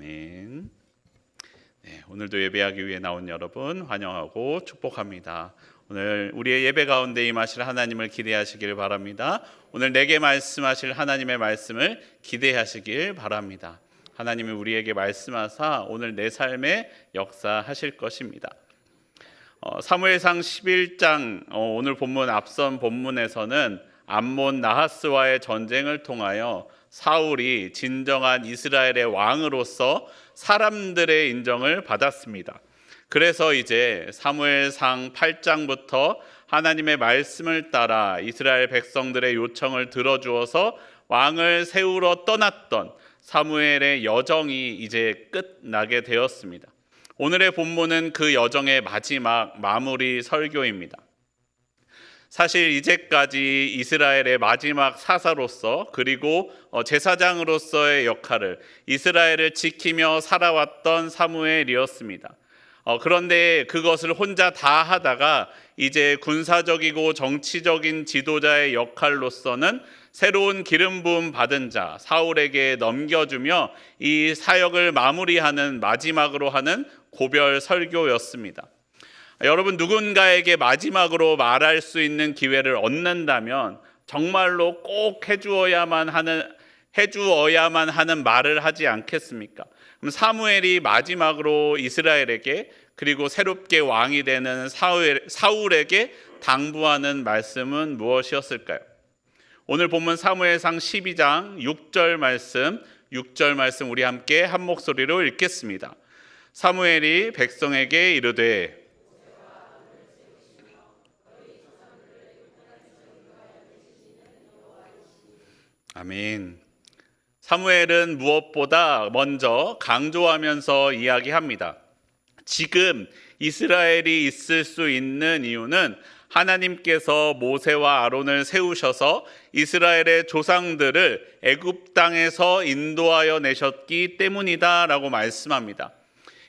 아멘. 네, 오늘도 예배하기 위해 나온 여러분 환영하고 축복합니다. 오늘 우리의 예배 가운데 임하실 하나님을 기대하시길 바랍니다. 오늘 내게 말씀하실 하나님의 말씀을 기대하시길 바랍니다. 하나님이 우리에게 말씀하사 오늘 내 삶에 역사하실 것입니다. 사무엘상 11장 오늘 본문 앞선 본문에서는 암몬 나하스와의 전쟁을 통하여 사울이 진정한 이스라엘의 왕으로서 사람들의 인정을 받았습니다. 그래서 이제 사무엘상 8장부터 하나님의 말씀을 따라 이스라엘 백성들의 요청을 들어주어서 왕을 세우러 떠났던 사무엘의 여정이 이제 끝나게 되었습니다. 오늘의 본문은 그 여정의 마지막 마무리 설교입니다. 사실 이제까지 이스라엘의 마지막 사사로서 그리고 제사장으로서의 역할을 이스라엘을 지키며 살아왔던 사무엘이었습니다. 그런데 그것을 혼자 다 하다가 이제 군사적이고 정치적인 지도자의 역할로서는 새로운 기름 부음 받은 자 사울에게 넘겨주며 이 사역을 마무리하는 마지막으로 하는 고별 설교였습니다. 여러분, 누군가에게 마지막으로 말할 수 있는 기회를 얻는다면 정말로 꼭 해주어야만 하는 말을 하지 않겠습니까? 그럼 사무엘이 마지막으로 이스라엘에게 그리고 새롭게 왕이 되는 사울에게 당부하는 말씀은 무엇이었을까요? 오늘 본문 사무엘상 12장 6절 말씀 우리 함께 한 목소리로 읽겠습니다. 사무엘이 백성에게 이르되 아멘. 사무엘은 무엇보다 먼저 강조하면서 이야기합니다. 지금 이스라엘이 있을 수 있는 이유는 하나님께서 모세와 아론을 세우셔서 이스라엘의 조상들을 애굽 땅에서 인도하여 내셨기 때문이다라고 말씀합니다.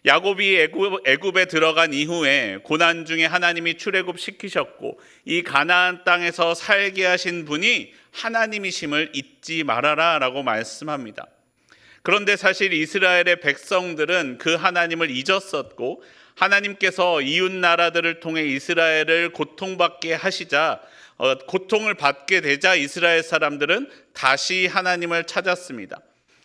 야곱이 애굽에 들어간 이후에 고난 중에 하나님이 출애굽시키셨고 이 가나안 땅에서 살게 하신 분이 하나님이심을 잊지 말아라 라고 말씀합니다. 그런데 사실 이스라엘의 백성들은 그 하나님을 잊었었고 하나님께서 이웃 나라들을 통해 이스라엘을 고통받게 하시자 고통을 받게 되자 이스라엘 사람들은 다시 하나님을 찾았습니다.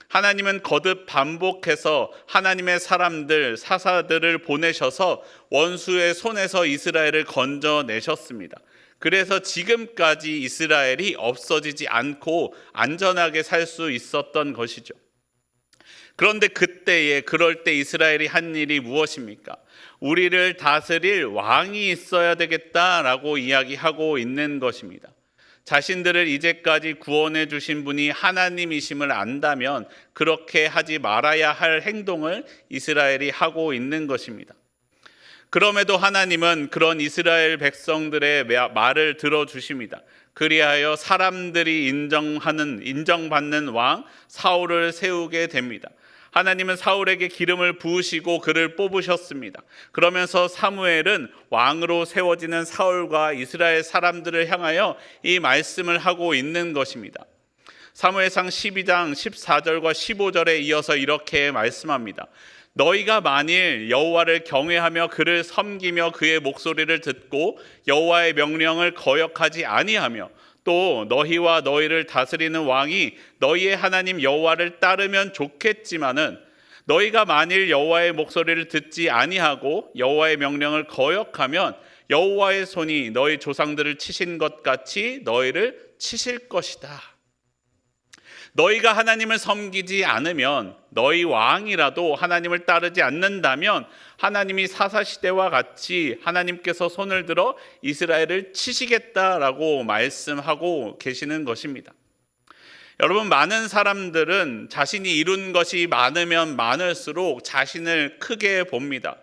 하나님은 거듭 반복해서 하나님의 사람들, 사사들을 보내셔서 원수의 손에서 이스라엘을 건져내셨습니다. 그래서 지금까지 이스라엘이 없어지지 않고 안전하게 살 수 있었던 것이죠. 그런데 그럴 때 이스라엘이 한 일이 무엇입니까? 우리를 다스릴 왕이 있어야 되겠다라고 이야기하고 있는 것입니다. 자신들을 이제까지 구원해 주신 분이 하나님이심을 안다면 그렇게 하지 말아야 할 행동을 이스라엘이 하고 있는 것입니다. 그럼에도 하나님은 그런 이스라엘 백성들의 말을 들어주십니다. 그리하여 사람들이 인정받는 왕 사울을 세우게 됩니다. 하나님은 사울에게 기름을 부으시고 그를 뽑으셨습니다. 그러면서 사무엘은 왕으로 세워지는 사울과 이스라엘 사람들을 향하여 이 말씀을 하고 있는 것입니다. 사무엘상 12장 14절과 15절에 이어서 이렇게 말씀합니다. 너희가 만일 여호와를 경외하며 그를 섬기며 그의 목소리를 듣고 여호와의 명령을 거역하지 아니하며 또 너희와 너희를 다스리는 왕이 너희의 하나님 여호와를 따르면 좋겠지만은 너희가 만일 여호와의 목소리를 듣지 아니하고 여호와의 명령을 거역하면 여호와의 손이 너희 조상들을 치신 것 같이 너희를 치실 것이다. 너희가 하나님을 섬기지 않으면 너희 왕이라도 하나님을 따르지 않는다면 하나님이 사사시대와 같이 하나님께서 손을 들어 이스라엘을 치시겠다라고 말씀하고 계시는 것입니다. 여러분, 많은 사람들은 자신이 이룬 것이 많으면 많을수록 자신을 크게 봅니다.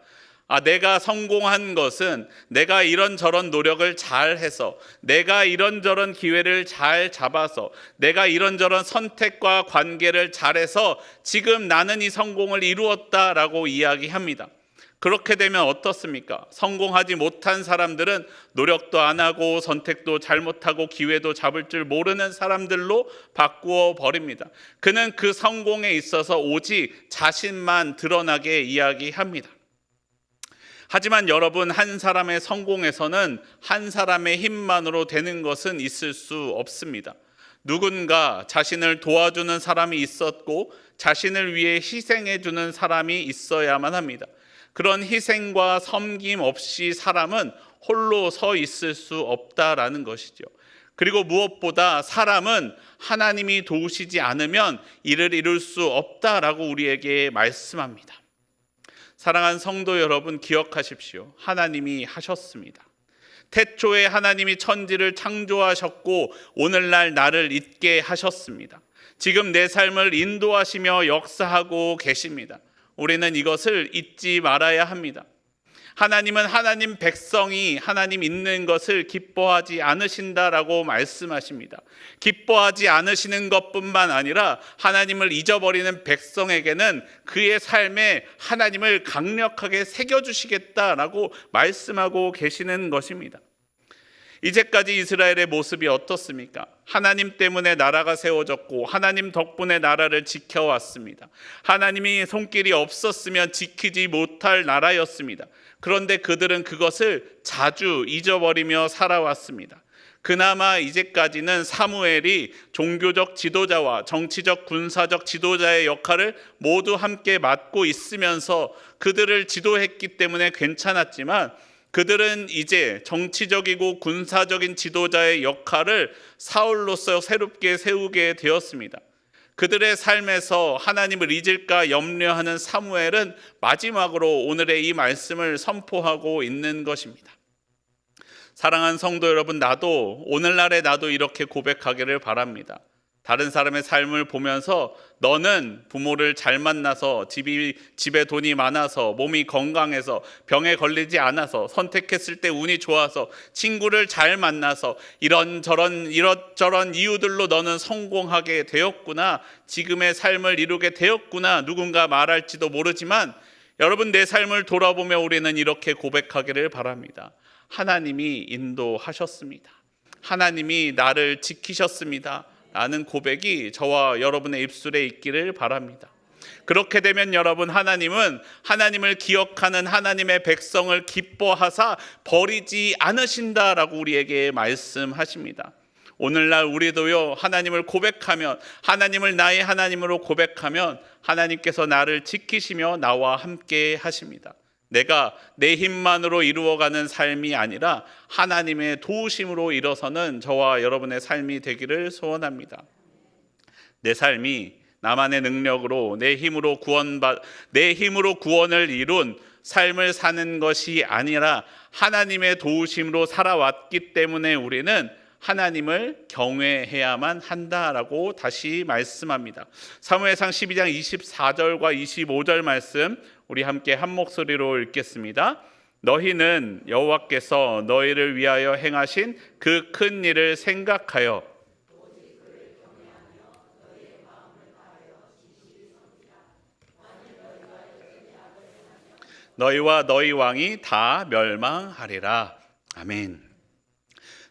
내가 성공한 것은 내가 이런저런 노력을 잘해서, 내가 이런저런 기회를 잘 잡아서, 내가 이런저런 선택과 관계를 잘해서 지금 나는 이 성공을 이루었다라고 이야기합니다. 그렇게 되면 어떻습니까? 성공하지 못한 사람들은 노력도 안 하고 선택도 잘못하고 기회도 잡을 줄 모르는 사람들로 바꾸어 버립니다. 그는 그 성공에 있어서 오직 자신만 드러나게 이야기합니다. 하지만 여러분, 한 사람의 성공에서는 한 사람의 힘만으로 되는 것은 있을 수 없습니다. 누군가 자신을 도와주는 사람이 있었고 자신을 위해 희생해 주는 사람이 있어야만 합니다. 그런 희생과 섬김 없이 사람은 홀로 서 있을 수 없다라는 것이죠. 그리고 무엇보다 사람은 하나님이 도우시지 않으면 이를 이룰 수 없다라고 우리에게 말씀합니다. 사랑하는 성도 여러분, 기억하십시오. 하나님이 하셨습니다. 태초에 하나님이 천지를 창조하셨고 오늘날 나를 있게 하셨습니다. 지금 내 삶을 인도하시며 역사하고 계십니다. 우리는 이것을 잊지 말아야 합니다. 하나님은 하나님 백성이 하나님 있는 것을 기뻐하지 않으신다라고 말씀하십니다. 기뻐하지 않으시는 것뿐만 아니라 하나님을 잊어버리는 백성에게는 그의 삶에 하나님을 강력하게 새겨주시겠다라고 말씀하고 계시는 것입니다. 이제까지 이스라엘의 모습이 어떻습니까? 하나님 때문에 나라가 세워졌고 하나님 덕분에 나라를 지켜왔습니다. 하나님이 손길이 없었으면 지키지 못할 나라였습니다. 그런데 그들은 그것을 자주 잊어버리며 살아왔습니다. 그나마 이제까지는 사무엘이 종교적 지도자와 정치적 군사적 지도자의 역할을 모두 함께 맡고 있으면서 그들을 지도했기 때문에 괜찮았지만, 그들은 이제 정치적이고 군사적인 지도자의 역할을 사울로서 새롭게 세우게 되었습니다. 그들의 삶에서 하나님을 잊을까 염려하는 사무엘은 마지막으로 오늘의 이 말씀을 선포하고 있는 것입니다. 사랑하는 성도 여러분, 오늘날의 나도 이렇게 고백하기를 바랍니다. 다른 사람의 삶을 보면서 너는 부모를 잘 만나서 집에 돈이 많아서 몸이 건강해서 병에 걸리지 않아서 선택했을 때 운이 좋아서 친구를 잘 만나서 이런저런 이유들로 너는 성공하게 되었구나, 지금의 삶을 이루게 되었구나 누군가 말할지도 모르지만, 여러분, 내 삶을 돌아보며 우리는 이렇게 고백하기를 바랍니다. 하나님이 인도하셨습니다. 하나님이 나를 지키셨습니다. 라는 고백이 저와 여러분의 입술에 있기를 바랍니다. 그렇게 되면 여러분, 하나님은 하나님을 기억하는 하나님의 백성을 기뻐하사 버리지 않으신다라고 우리에게 말씀하십니다. 오늘날 우리도요, 하나님을 고백하면, 하나님을 나의 하나님으로 고백하면 하나님께서 나를 지키시며 나와 함께 하십니다. 내가 내 힘만으로 이루어가는 삶이 아니라 하나님의 도우심으로 일어서는 저와 여러분의 삶이 되기를 소원합니다. 내 삶이 나만의 능력으로 내 힘으로 구원을 이룬 삶을 사는 것이 아니라 하나님의 도우심으로 살아왔기 때문에 우리는 하나님을 경외해야만 한다라고 다시 말씀합니다. 사무엘상 12장 24절과 25절 말씀 우리 함께 한 목소리로 읽겠습니다. 너희는 여호와께서 너희를 위하여 행하신 그 큰 일을 생각하여 너희와 너희 왕이 다 멸망하리라. 아멘.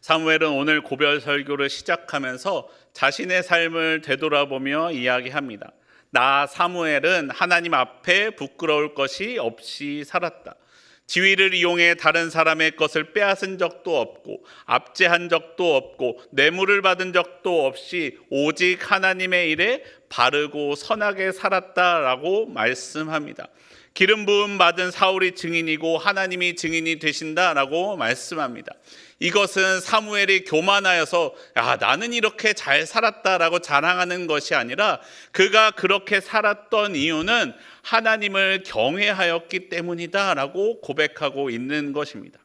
사무엘은 오늘 고별 설교를 시작하면서 자신의 삶을 되돌아보며 이야기합니다. 나 사무엘은 하나님 앞에 부끄러울 것이 없이 살았다. 지위를 이용해 다른 사람의 것을 빼앗은 적도 없고 압제한 적도 없고 뇌물을 받은 적도 없이 오직 하나님의 일에 바르고 선하게 살았다라고 말씀합니다. 기름 부음 받은 사울이 증인이고 하나님이 증인이 되신다라고 말씀합니다. 이것은 사무엘이 교만하여서 나는 이렇게 잘 살았다라고 자랑하는 것이 아니라 그가 그렇게 살았던 이유는 하나님을 경외하였기 때문이다라고 고백하고 있는 것입니다.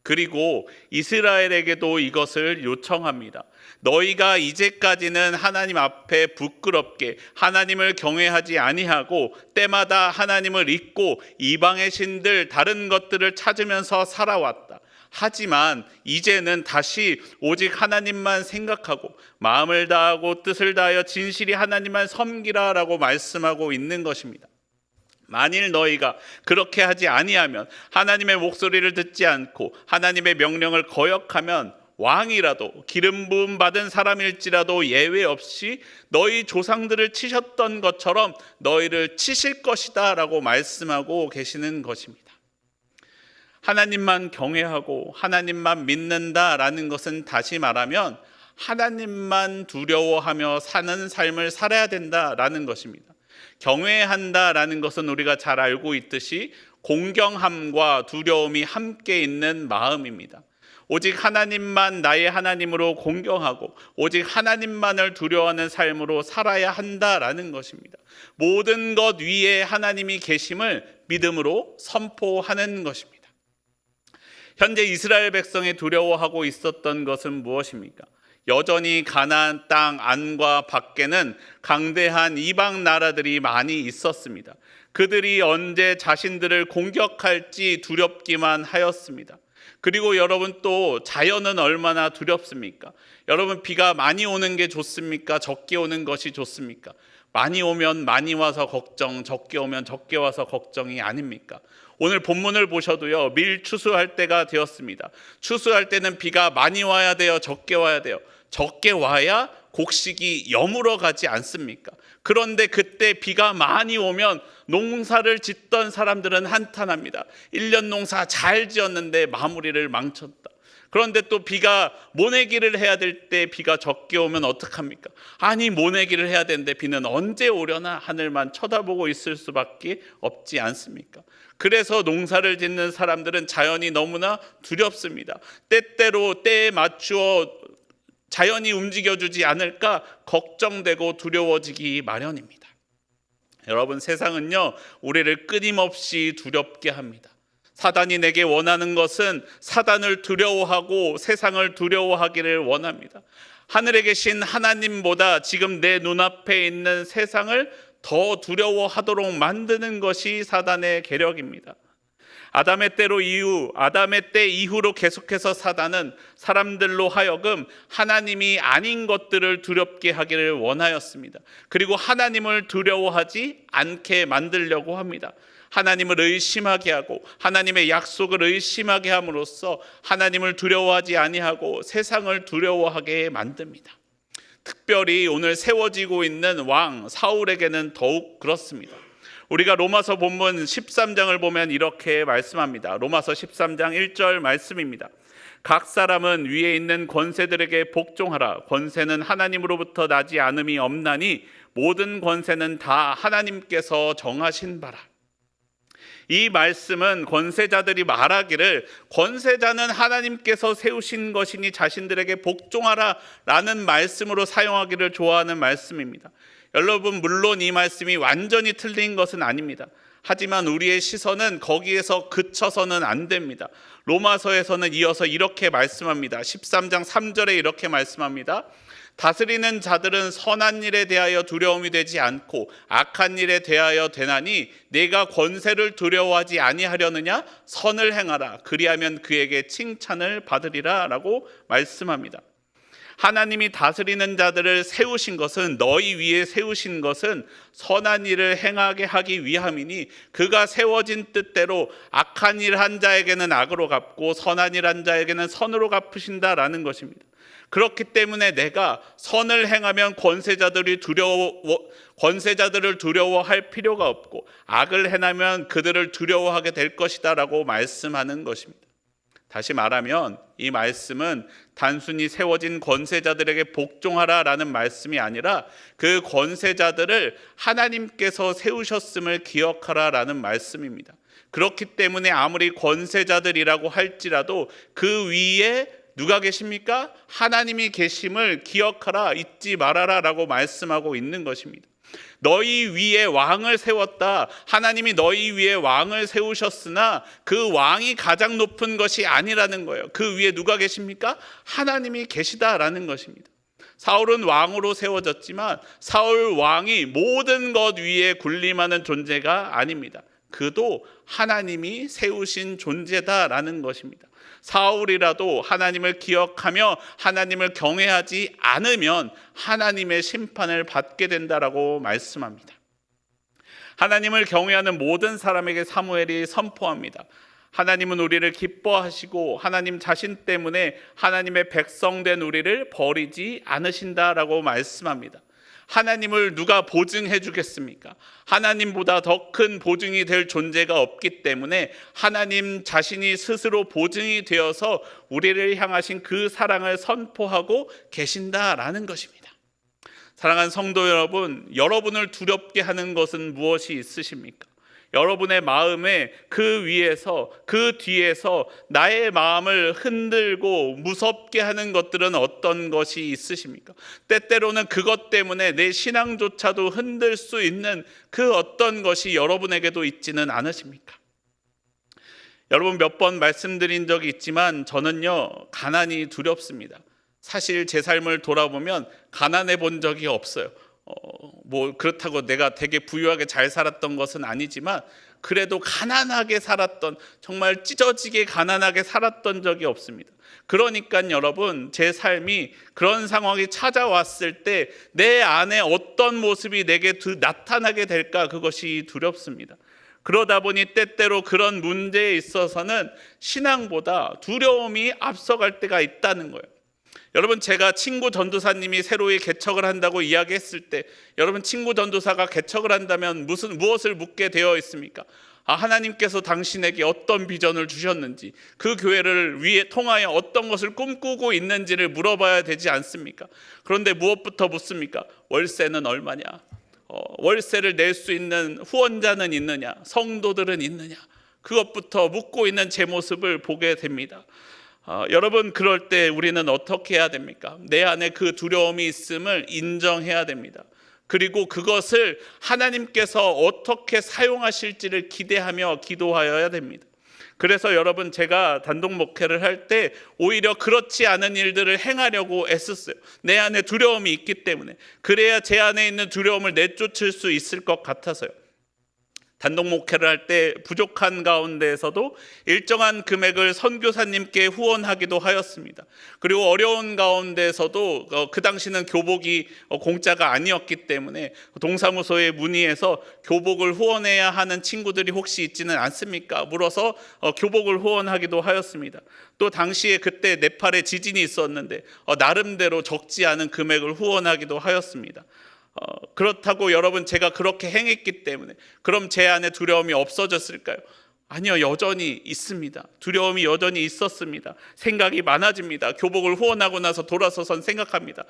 그리고 이스라엘에게도 이것을 요청합니다. 너희가 이제까지는 하나님 앞에 부끄럽게 하나님을 경외하지 아니하고 때마다 하나님을 잊고 이방의 신들 다른 것들을 찾으면서 살아왔다. 하지만 이제는 다시 오직 하나님만 생각하고 마음을 다하고 뜻을 다하여 진실히 하나님만 섬기라라고 말씀하고 있는 것입니다. 만일 너희가 그렇게 하지 아니하면, 하나님의 목소리를 듣지 않고 하나님의 명령을 거역하면, 왕이라도 기름 부음 받은 사람일지라도 예외 없이 너희 조상들을 치셨던 것처럼 너희를 치실 것이다 라고 말씀하고 계시는 것입니다. 하나님만 경외하고 하나님만 믿는다라는 것은, 다시 말하면 하나님만 두려워하며 사는 삶을 살아야 된다라는 것입니다. 경외한다라는 것은 우리가 잘 알고 있듯이 공경함과 두려움이 함께 있는 마음입니다. 오직 하나님만 나의 하나님으로 공경하고 오직 하나님만을 두려워하는 삶으로 살아야 한다라는 것입니다. 모든 것 위에 하나님이 계심을 믿음으로 선포하는 것입니다. 현재 이스라엘 백성이 두려워하고 있었던 것은 무엇입니까? 여전히 가나안 땅 안과 밖에는 강대한 이방 나라들이 많이 있었습니다. 그들이 언제 자신들을 공격할지 두렵기만 하였습니다. 그리고 여러분, 또 자연은 얼마나 두렵습니까? 여러분, 비가 많이 오는 게 좋습니까? 적게 오는 것이 좋습니까? 많이 오면 많이 와서 걱정, 적게 오면 적게 와서 걱정이 아닙니까? 오늘 본문을 보셔도요, 밀 추수할 때가 되었습니다. 추수할 때는 비가 많이 와야 돼요? 적게 와야 돼요? 적게 와야 곡식이 여물어 가지 않습니까? 그런데 그때 비가 많이 오면 농사를 짓던 사람들은 한탄합니다. 1년 농사 잘 지었는데 마무리를 망쳤다. 그런데 또 비가 모내기를 해야 될 때 비가 적게 오면 어떡합니까? 아니, 모내기를 해야 되는데 비는 언제 오려나 하늘만 쳐다보고 있을 수밖에 없지 않습니까? 그래서 농사를 짓는 사람들은 자연이 너무나 두렵습니다. 때때로 때에 맞추어 자연이 움직여주지 않을까 걱정되고 두려워지기 마련입니다. 여러분, 세상은요, 우리를 끊임없이 두렵게 합니다. 사단이 내게 원하는 것은 사단을 두려워하고 세상을 두려워하기를 원합니다. 하늘에 계신 하나님보다 지금 내 눈앞에 있는 세상을 더 두려워하도록 만드는 것이 사단의 계략입니다. 아담의 때 이후로 계속해서 사단은 사람들로 하여금 하나님이 아닌 것들을 두렵게 하기를 원하였습니다. 그리고 하나님을 두려워하지 않게 만들려고 합니다. 하나님을 의심하게 하고 하나님의 약속을 의심하게 함으로써 하나님을 두려워하지 아니하고 세상을 두려워하게 만듭니다. 특별히 오늘 세워지고 있는 왕 사울에게는 더욱 그렇습니다. 우리가 로마서 본문 13장을 보면 이렇게 말씀합니다. 로마서 13장 1절 말씀입니다. 각 사람은 위에 있는 권세들에게 복종하라. 권세는 하나님으로부터 나지 않음이 없나니 모든 권세는 다 하나님께서 정하신 바라. 이 말씀은 권세자들이 말하기를 권세자는 하나님께서 세우신 것이니 자신들에게 복종하라 라는 말씀으로 사용하기를 좋아하는 말씀입니다. 여러분, 물론 이 말씀이 완전히 틀린 것은 아닙니다. 하지만 우리의 시선은 거기에서 그쳐서는 안 됩니다. 로마서에서는 이어서 이렇게 말씀합니다. 13장 3절에 이렇게 말씀합니다. 다스리는 자들은 선한 일에 대하여 두려움이 되지 않고 악한 일에 대하여 되나니 내가 권세를 두려워하지 아니하려느냐? 선을 행하라. 그리하면 그에게 칭찬을 받으리라 라고 말씀합니다. 하나님이 다스리는 자들을 세우신 것은, 너희 위에 세우신 것은 선한 일을 행하게 하기 위함이니 그가 세워진 뜻대로 악한 일 한 자에게는 악으로 갚고 선한 일 한 자에게는 선으로 갚으신다라는 것입니다. 그렇기 때문에 내가 선을 행하면 권세자들을 두려워할 필요가 없고 악을 행하면 그들을 두려워하게 될 것이다 라고 말씀하는 것입니다. 다시 말하면 이 말씀은 단순히 세워진 권세자들에게 복종하라라는 말씀이 아니라 그 권세자들을 하나님께서 세우셨음을 기억하라라는 말씀입니다. 그렇기 때문에 아무리 권세자들이라고 할지라도 그 위에 누가 계십니까? 하나님이 계심을 기억하라, 잊지 말아라 라고 말씀하고 있는 것입니다. 너희 위에 왕을 세웠다. 하나님이 너희 위에 왕을 세우셨으나 그 왕이 가장 높은 것이 아니라는 거예요. 그 위에 누가 계십니까? 하나님이 계시다라는 것입니다. 사울은 왕으로 세워졌지만 사울 왕이 모든 것 위에 군림하는 존재가 아닙니다. 그도 하나님이 세우신 존재다라는 것입니다. 사울이라도 하나님을 기억하며 하나님을 경외하지 않으면 하나님의 심판을 받게 된다라고 말씀합니다. 하나님을 경외하는 모든 사람에게 사무엘이 선포합니다. 하나님은 우리를 기뻐하시고 하나님 자신 때문에 하나님의 백성된 우리를 버리지 않으신다라고 말씀합니다. 하나님을 누가 보증해 주겠습니까? 하나님보다 더 큰 보증이 될 존재가 없기 때문에 하나님 자신이 스스로 보증이 되어서 우리를 향하신 그 사랑을 선포하고 계신다라는 것입니다. 사랑하는 성도 여러분, 여러분을 두렵게 하는 것은 무엇이 있으십니까? 여러분의 마음에 그 위에서 그 뒤에서 나의 마음을 흔들고 무섭게 하는 것들은 어떤 것이 있으십니까? 때때로는 그것 때문에 내 신앙조차도 흔들 수 있는 그 어떤 것이 여러분에게도 있지는 않으십니까? 여러분, 몇 번 말씀드린 적이 있지만 저는요, 가난이 두렵습니다. 사실 제 삶을 돌아보면 가난해 본 적이 없어요. 그렇다고 내가 되게 부유하게 잘 살았던 것은 아니지만 그래도 가난하게 살았던, 정말 찢어지게 가난하게 살았던 적이 없습니다. 그러니까 여러분, 제 삶이 그런 상황이 찾아왔을 때 내 안에 어떤 모습이 내게 나타나게 될까, 그것이 두렵습니다. 그러다 보니 때때로 그런 문제에 있어서는 신앙보다 두려움이 앞서갈 때가 있다는 거예요. 여러분, 제가 친구 전도사님이 새로이 개척을 한다고 이야기했을 때, 여러분, 친구 전도사가 개척을 한다면 무엇을 묻게 되어 있습니까? 하나님께서 당신에게 어떤 비전을 주셨는지, 그 교회를 통하여 어떤 것을 꿈꾸고 있는지를 물어봐야 되지 않습니까? 그런데 무엇부터 묻습니까? 월세는 얼마냐? 월세를 낼 수 있는 후원자는 있느냐? 성도들은 있느냐? 그것부터 묻고 있는 제 모습을 보게 됩니다. 여러분, 그럴 때 우리는 어떻게 해야 됩니까? 내 안에 그 두려움이 있음을 인정해야 됩니다. 그리고 그것을 하나님께서 어떻게 사용하실지를 기대하며 기도하여야 됩니다. 그래서 여러분, 제가 단독 목회를 할 때 오히려 그렇지 않은 일들을 행하려고 애썼어요. 내 안에 두려움이 있기 때문에. 그래야 제 안에 있는 두려움을 내쫓을 수 있을 것 같아서요. 단독 목회를 할 때 부족한 가운데에서도 일정한 금액을 선교사님께 후원하기도 하였습니다. 그리고 어려운 가운데에서도 그 당시는 교복이 공짜가 아니었기 때문에 동사무소에 문의해서 교복을 후원해야 하는 친구들이 혹시 있지는 않습니까? 물어서 교복을 후원하기도 하였습니다. 또 당시에 그때 네팔에 지진이 있었는데 나름대로 적지 않은 금액을 후원하기도 하였습니다. 그렇다고 여러분, 제가 그렇게 행했기 때문에 그럼 제 안에 두려움이 없어졌을까요? 아니요, 여전히 있습니다. 두려움이 여전히 있었습니다. 생각이 많아집니다. 교복을 후원하고 나서 돌아서선 생각합니다.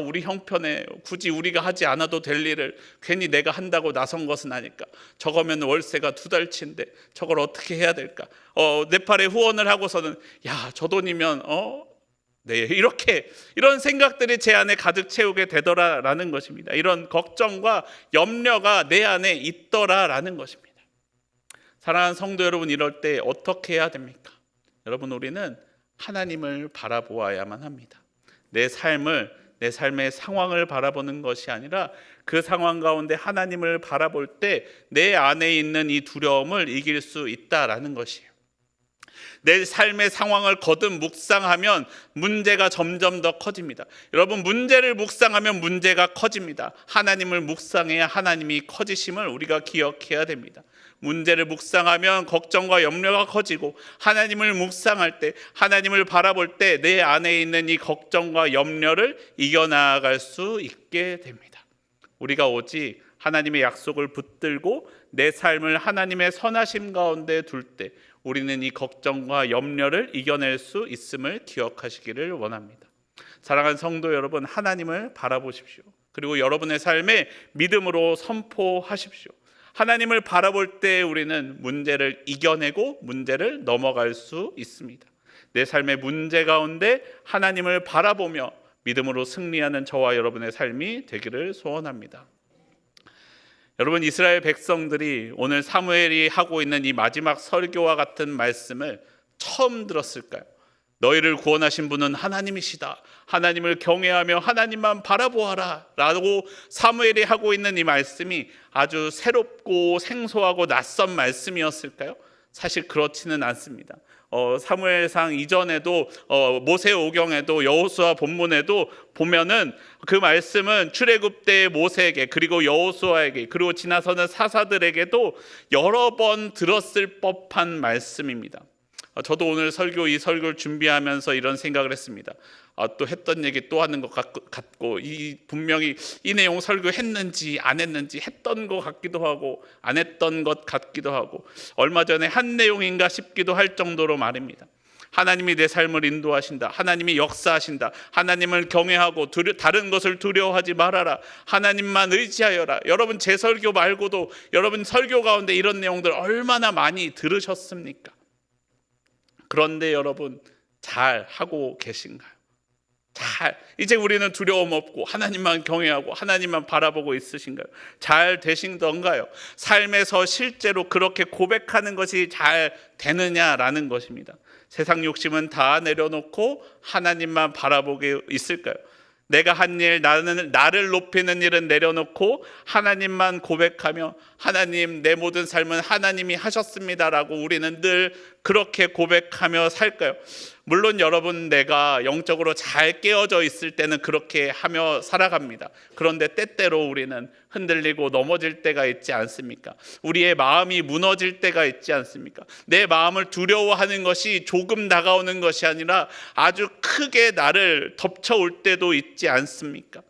우리 형편에 굳이 우리가 하지 않아도 될 일을 괜히 내가 한다고 나선 것은 아닐까? 저거면 월세가 2달치인데 저걸 어떻게 해야 될까? 네팔에 후원을 하고서는 저 돈이면 이런 생각들이 제 안에 가득 채우게 되더라라는 것입니다. 이런 걱정과 염려가 내 안에 있더라라는 것입니다. 사랑하는 성도 여러분, 이럴 때 어떻게 해야 됩니까? 여러분, 우리는 하나님을 바라보아야만 합니다. 내 삶의 상황을 바라보는 것이 아니라 그 상황 가운데 하나님을 바라볼 때 내 안에 있는 이 두려움을 이길 수 있다라는 것이에요. 내 삶의 상황을 거듭 묵상하면 문제가 점점 더 커집니다. 여러분, 문제를 묵상하면 문제가 커집니다. 하나님을 묵상해야 하나님이 커지심을 우리가 기억해야 됩니다. 문제를 묵상하면 걱정과 염려가 커지고, 하나님을 묵상할 때, 하나님을 바라볼 때 내 안에 있는 이 걱정과 염려를 이겨나갈 수 있게 됩니다. 우리가 오직 하나님의 약속을 붙들고 내 삶을 하나님의 선하심 가운데 둘 때 우리는 이 걱정과 염려를 이겨낼 수 있음을 기억하시기를 원합니다. 사랑하는 성도 여러분, 하나님을 바라보십시오. 그리고 여러분의 삶에 믿음으로 선포하십시오. 하나님을 바라볼 때 우리는 문제를 이겨내고 문제를 넘어갈 수 있습니다. 내 삶의 문제 가운데 하나님을 바라보며 믿음으로 승리하는 저와 여러분의 삶이 되기를 소원합니다. 여러분, 이스라엘 백성들이 오늘 사무엘이 하고 있는 이 마지막 설교와 같은 말씀을 처음 들었을까요? 너희를 구원하신 분은 하나님이시다. 하나님을 경외하며 하나님만 바라보아라 라고 사무엘이 하고 있는 이 말씀이 아주 새롭고 생소하고 낯선 말씀이었을까요? 사실 그렇지는 않습니다. 사무엘상 이전에도 모세오경에도 여호수아 본문에도 보면은 그 말씀은 출애굽 때 모세에게 그리고 여호수아에게 그리고 지나서는 사사들에게도 여러 번 들었을 법한 말씀입니다. 저도 오늘 이 설교를 준비하면서 이런 생각을 했습니다. 또 했던 얘기 또 하는 것 같고 분명히 이 내용 설교했는지 안 했는지 했던 것 같기도 하고 안 했던 것 같기도 하고 얼마 전에 한 내용인가 싶기도 할 정도로 말입니다. 하나님이 내 삶을 인도하신다. 하나님이 역사하신다. 하나님을 경외하고 다른 것을 두려워하지 말아라. 하나님만 의지하여라. 여러분 제 설교 말고도 여러분 설교 가운데 이런 내용들 얼마나 많이 들으셨습니까? 그런데 여러분 잘 하고 계신가요? 이제 우리는 두려움 없고 하나님만 경외하고 하나님만 바라보고 있으신가요? 잘 되신던가요? 삶에서 실제로 그렇게 고백하는 것이 잘 되느냐라는 것입니다. 세상 욕심은 다 내려놓고 하나님만 바라보게 있을까요? 내가 한 일, 나를 높이는 일은 내려놓고 하나님만 고백하며 하나님 내 모든 삶은 하나님이 하셨습니다라고 우리는 늘 그렇게 고백하며 살까요? 물론 여러분 내가 영적으로 잘 깨어져 있을 때는 그렇게 하며 살아갑니다. 그런데 때때로 우리는 흔들리고 넘어질 때가 있지 않습니까? 우리의 마음이 무너질 때가 있지 않습니까? 내 마음을 두려워하는 것이 조금 다가오는 것이 아니라 아주 크게 나를 덮쳐올 때도 있지 않습니까?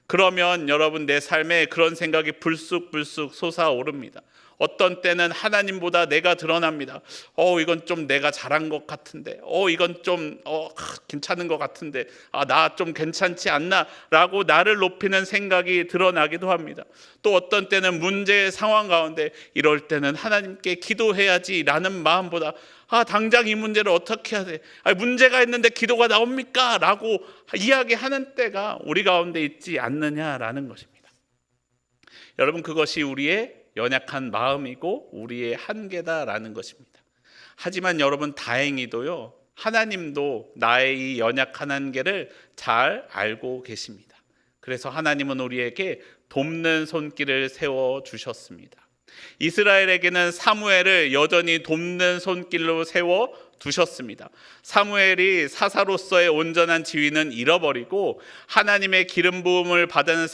그러면 여러분 내 삶에 그런 생각이 불쑥불쑥 솟아오릅니다. 어떤 때는 하나님보다 내가 드러납니다. 이건 좀 내가 잘한 것 같은데, 이건 좀 괜찮은 것 같은데, 나 좀 괜찮지 않나? 라고 나를 높이는 생각이 드러나기도 합니다. 또 어떤 때는 문제의 상황 가운데 이럴 때는 하나님께 기도해야지 라는 마음보다 당장 이 문제를 어떻게 해야 돼? 문제가 있는데 기도가 나옵니까? 라고 이야기하는 때가 우리 가운데 있지 않느냐라는 것입니다. 여러분 그것이 우리의 연약한 마음이고 우리의 한계다라는 것입니다. 하지만 여러분 다행히도요, 하나님도 나의 이 연약한 한계를 잘 알고 계십니다. 그래서 하나님은 우리에게 돕는 손길을 세워주셨습니다. 이스라엘에게는 사무엘을 여전히 돕는 손길로 세워두셨습니다. 사무엘이 사사로서의 온전한 지위는 잃어버리고 하나님의 기름 부음을 받은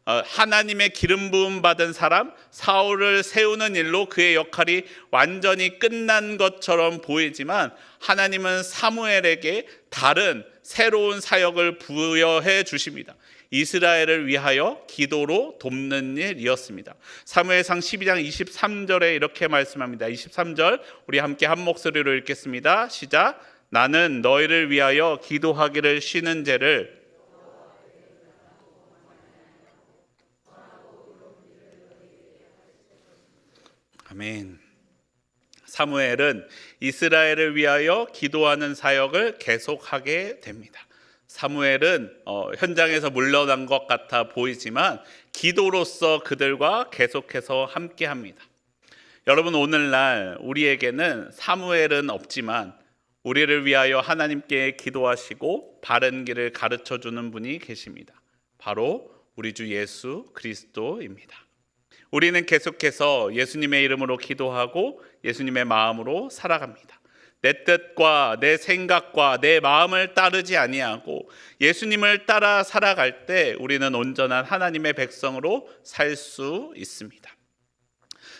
하나님의 기름 부음 받은 사람 사울을 세우는 일로 그의 역할이 완전히 끝난 것처럼 보이지만 하나님은 사무엘에게 다른 새로운 사역을 부여해 주십니다. 이스라엘을 위하여 기도로 돕는 일이었습니다. 사무엘상 12장 23절에 이렇게 말씀합니다. 23절 우리 함께 한 목소리로 읽겠습니다. 시작. 나는 너희를 위하여 기도하기를 쉬는 죄를 아멘. 사무엘은 이스라엘을 위하여 기도하는 사역을 계속하게 됩니다. 사무엘은 현장에서 물러난 것 같아 보이지만 기도로서 그들과 계속해서 함께합니다. 여러분 오늘날 우리에게는 사무엘은 없지만 우리를 위하여 하나님께 기도하시고 바른 길을 가르쳐주는 분이 계십니다. 바로 우리 주 예수 그리스도입니다. 우리는 계속해서 예수님의 이름으로 기도하고 예수님의 마음으로 살아갑니다. 내 뜻과 내 생각과 내 마음을 따르지 아니하고 예수님을 따라 살아갈 때 우리는 온전한 하나님의 백성으로 살 수 있습니다.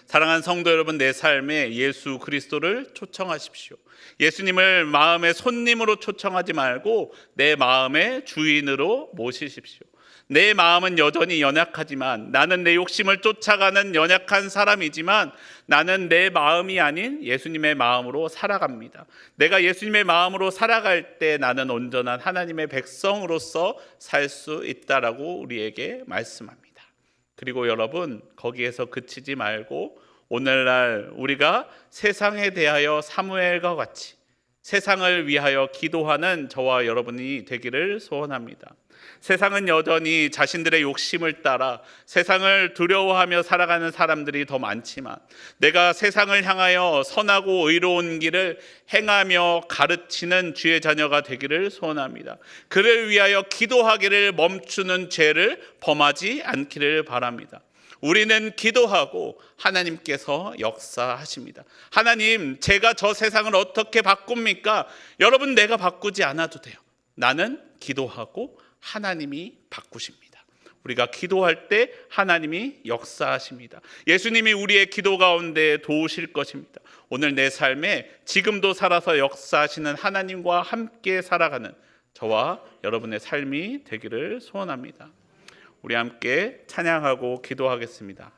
사랑하는 성도 여러분, 내 삶에 예수 그리스도를 초청하십시오. 예수님을 마음의 손님으로 초청하지 말고 내 마음의 주인으로 모시십시오. 내 마음은 여전히 연약하지만 나는 내 욕심을 쫓아가는 연약한 사람이지만 나는 내 마음이 아닌 예수님의 마음으로 살아갑니다. 내가 예수님의 마음으로 살아갈 때 나는 온전한 하나님의 백성으로서 살 수 있다라고 우리에게 말씀합니다. 그리고 여러분 거기에서 그치지 말고 오늘날 우리가 세상에 대하여 사무엘과 같이 세상을 위하여 기도하는 저와 여러분이 되기를 소원합니다. 세상은 여전히 자신들의 욕심을 따라 세상을 두려워하며 살아가는 사람들이 더 많지만 내가 세상을 향하여 선하고 의로운 길을 행하며 가르치는 주의 자녀가 되기를 소원합니다. 그를 위하여 기도하기를 멈추는 죄를 범하지 않기를 바랍니다. 우리는 기도하고 하나님께서 역사하십니다. 하나님, 제가 저 세상을 어떻게 바꿉니까? 여러분, 내가 바꾸지 않아도 돼요. 나는 기도하고 하나님이 바꾸십니다. 우리가 기도할 때 하나님이 역사하십니다. 예수님이 우리의 기도 가운데 도우실 것입니다. 오늘 내 삶에 지금도 살아서 역사하시는 하나님과 함께 살아가는 저와 여러분의 삶이 되기를 소원합니다. 우리 함께 찬양하고 기도하겠습니다.